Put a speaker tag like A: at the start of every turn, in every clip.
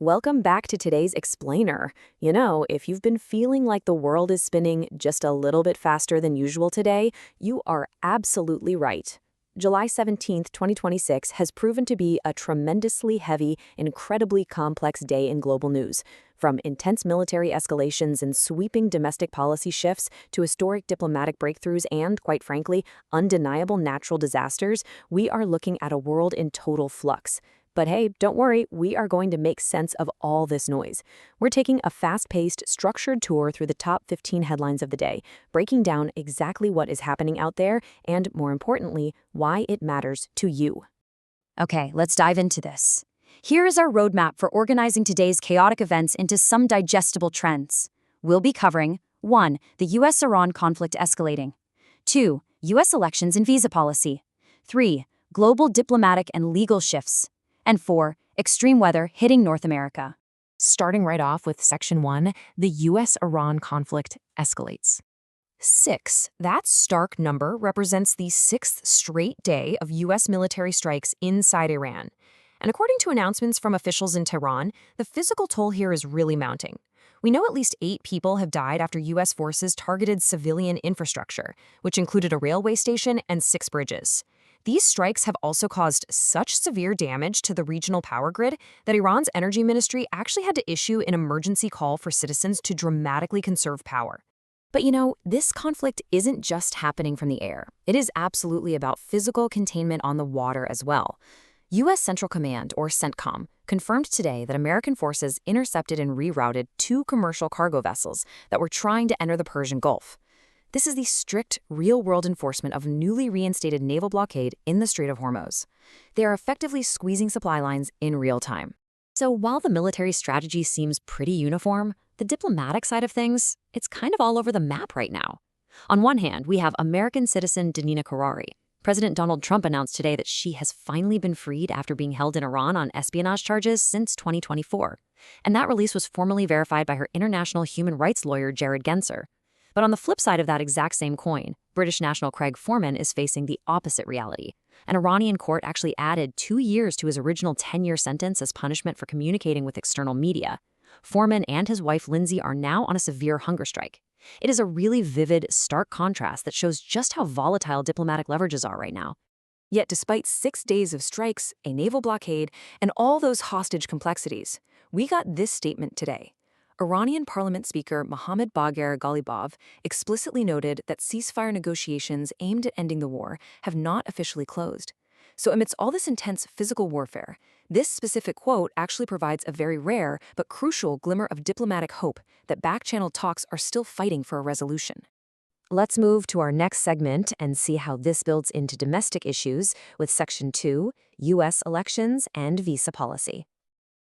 A: Welcome back to today's Explainer. If you've been feeling like the world is spinning just a little bit faster than usual today, you are absolutely right. July 17th, 2026 has proven to be a tremendously heavy, incredibly complex day in global news. From intense military escalations and sweeping domestic policy shifts to historic diplomatic breakthroughs and, quite frankly, undeniable natural disasters, we are looking at a world in total flux. But hey, don't worry, we are going to make sense of all this noise. We're taking a fast-paced, structured tour through the top 15 headlines of the day, breaking down exactly what is happening out there and, more importantly, why it matters to you.
B: Okay, let's dive into this. Here is our roadmap for organizing today's chaotic events into some digestible trends. We'll be covering 1. The US-Iran conflict escalating. 2. US elections and visa policy. 3. Global diplomatic and legal shifts. And 4. Extreme weather hitting North America.
C: Starting right off with Section 1, the US-Iran conflict escalates. 6. That stark number represents the sixth straight day of U.S. military strikes inside Iran. And according to announcements from officials in Tehran, the physical toll here is really mounting. We know at least 8 people have died after U.S. forces targeted civilian infrastructure, which included a railway station and 6 bridges. These strikes have also caused such severe damage to the regional power grid that Iran's energy ministry actually had to issue an emergency call for citizens to dramatically conserve power. But this conflict isn't just happening from the air. It is absolutely about physical containment on the water as well. U.S. Central Command, or CENTCOM, confirmed today that American forces intercepted and rerouted 2 commercial cargo vessels that were trying to enter the Persian Gulf. This is the strict, real-world enforcement of newly reinstated naval blockade in the Strait of Hormuz. They are effectively squeezing supply lines in real time. So while the military strategy seems pretty uniform, the diplomatic side of things, it's kind of all over the map right now. On one hand, we have American citizen Danina Karari. President Donald Trump announced today that she has finally been freed after being held in Iran on espionage charges since 2024. And that release was formally verified by her international human rights lawyer, Jared Genser. But on the flip side of that exact same coin, British national Craig Foreman is facing the opposite reality. An Iranian court actually added 2 years to his original 10-year sentence as punishment for communicating with external media. Foreman and his wife Lindsay are now on a severe hunger strike. It is a really vivid, stark contrast that shows just how volatile diplomatic leverages are right now. Yet despite 6 days of strikes, a naval blockade, and all those hostage complexities, we got this statement today. Iranian Parliament Speaker Mohammad Bagher Ghalibaf explicitly noted that ceasefire negotiations aimed at ending the war have not officially closed. So amidst all this intense physical warfare, this specific quote actually provides a very rare but crucial glimmer of diplomatic hope that back-channel talks are still fighting for a resolution. Let's move to our next segment and see how this builds into domestic issues with Section 2, U.S. elections and visa policy.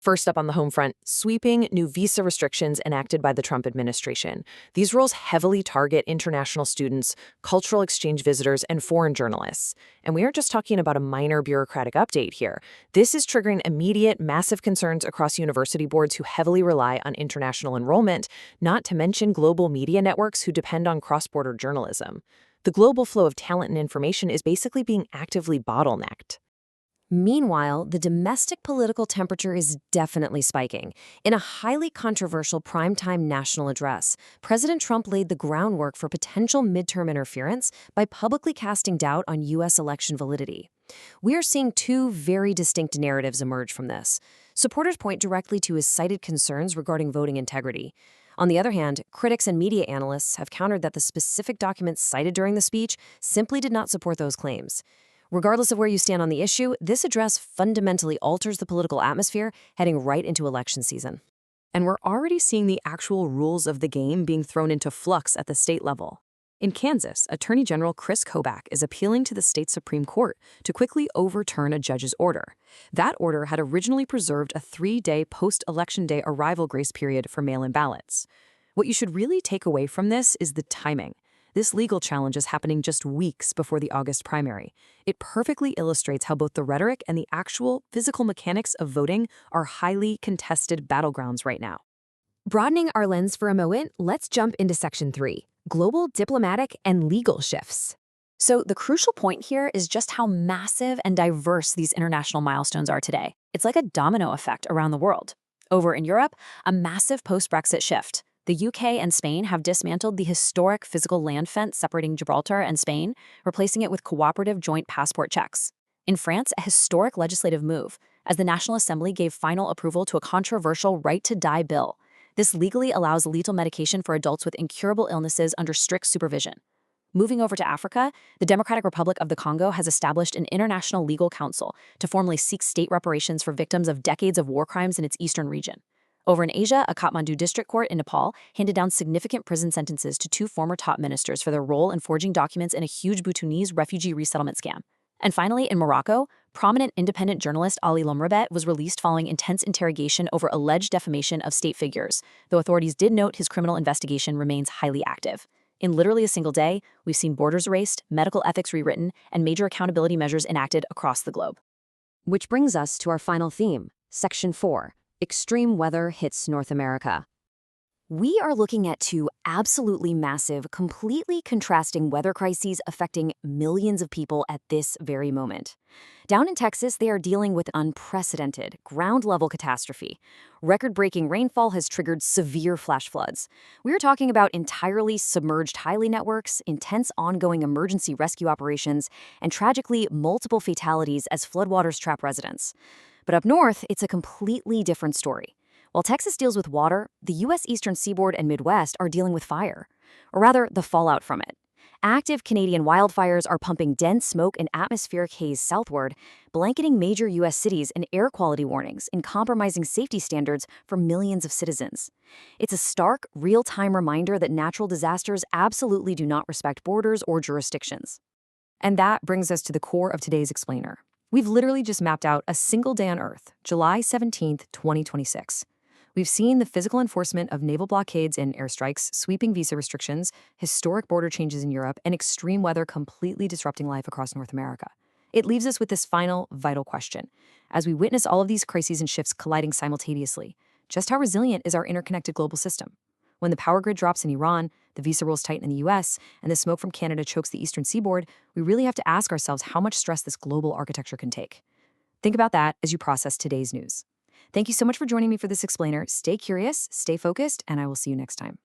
C: First up on the home front, sweeping new visa restrictions enacted by the Trump administration. These rules heavily target international students, cultural exchange visitors, and foreign journalists. And we aren't just talking about a minor bureaucratic update here. This is triggering immediate, massive concerns across university boards who heavily rely on international enrollment, not to mention global media networks who depend on cross-border journalism. The global flow of talent and information is basically being actively bottlenecked. Meanwhile, the domestic political temperature is definitely spiking. In a highly controversial primetime national address, President Trump laid the groundwork for potential midterm interference by publicly casting doubt on U.S. election validity. We are seeing 2 very distinct narratives emerge from this. Supporters point directly to his cited concerns regarding voting integrity. On the other hand, critics and media analysts have countered that the specific documents cited during the speech simply did not support those claims. Regardless of where you stand on the issue, this address fundamentally alters the political atmosphere heading right into election season. And we're already seeing the actual rules of the game being thrown into flux at the state level. In Kansas, Attorney General Chris Kobach is appealing to the state Supreme Court to quickly overturn a judge's order. That order had originally preserved a 3-day post-election day arrival grace period for mail-in ballots. What you should really take away from this is the timing. This legal challenge is happening just weeks before the August primary. It perfectly illustrates how both the rhetoric and the actual physical mechanics of voting are highly contested battlegrounds right now. Broadening our lens for a moment, let's jump into Section 3, global diplomatic and legal shifts. So the crucial point here is just how massive and diverse these international milestones are today. It's like a domino effect around the world.
B: Over in Europe, a massive post-Brexit shift. The UK and Spain have dismantled the historic physical land fence separating Gibraltar and Spain, replacing it with cooperative joint passport checks. In France, a historic legislative move, as the National Assembly gave final approval to a controversial right-to-die bill. This legally allows lethal medication for adults with incurable illnesses under strict supervision. Moving over to Africa, the Democratic Republic of the Congo has established an international legal council to formally seek state reparations for victims of decades of war crimes in its eastern region. Over in Asia, a Kathmandu district court in Nepal handed down significant prison sentences to two former top ministers for their role in forging documents in a huge Bhutanese refugee resettlement scam. And finally, in Morocco, prominent independent journalist Ali Lomrabet was released following intense interrogation over alleged defamation of state figures, though authorities did note his criminal investigation remains highly active. In literally a single day, we've seen borders erased, medical ethics rewritten, and major accountability measures enacted across the globe.
A: Which brings us to our final theme, Section 4. Extreme weather hits North America. We are looking at two absolutely massive, completely contrasting weather crises affecting millions of people at this very moment. Down in Texas, they are dealing with unprecedented, ground-level catastrophe. Record-breaking rainfall has triggered severe flash floods. We are talking about entirely submerged highway networks, intense ongoing emergency rescue operations, and tragically, multiple fatalities as floodwaters trap residents. But up north, it's a completely different story. While Texas deals with water, the U.S. Eastern Seaboard and Midwest are dealing with fire, or rather, the fallout from it. Active Canadian wildfires are pumping dense smoke and atmospheric haze southward, blanketing major U.S. cities in air quality warnings and compromising safety standards for millions of citizens. It's a stark, real-time reminder that natural disasters absolutely do not respect borders or jurisdictions.
C: And that brings us to the core of today's explainer. We've literally just mapped out a single day on Earth, July 17th, 2026. We've seen the physical enforcement of naval blockades and airstrikes, sweeping visa restrictions, historic border changes in Europe, and extreme weather completely disrupting life across North America. It leaves us with this final, vital question. As we witness all of these crises and shifts colliding simultaneously, just how resilient is our interconnected global system? When the power grid drops in Iran, the visa rules tighten in the US, and the smoke from Canada chokes the eastern seaboard, we really have to ask ourselves how much stress this global architecture can take. Think about that as you process today's news. Thank you so much for joining me for this explainer. Stay curious, stay focused, and I will see you next time.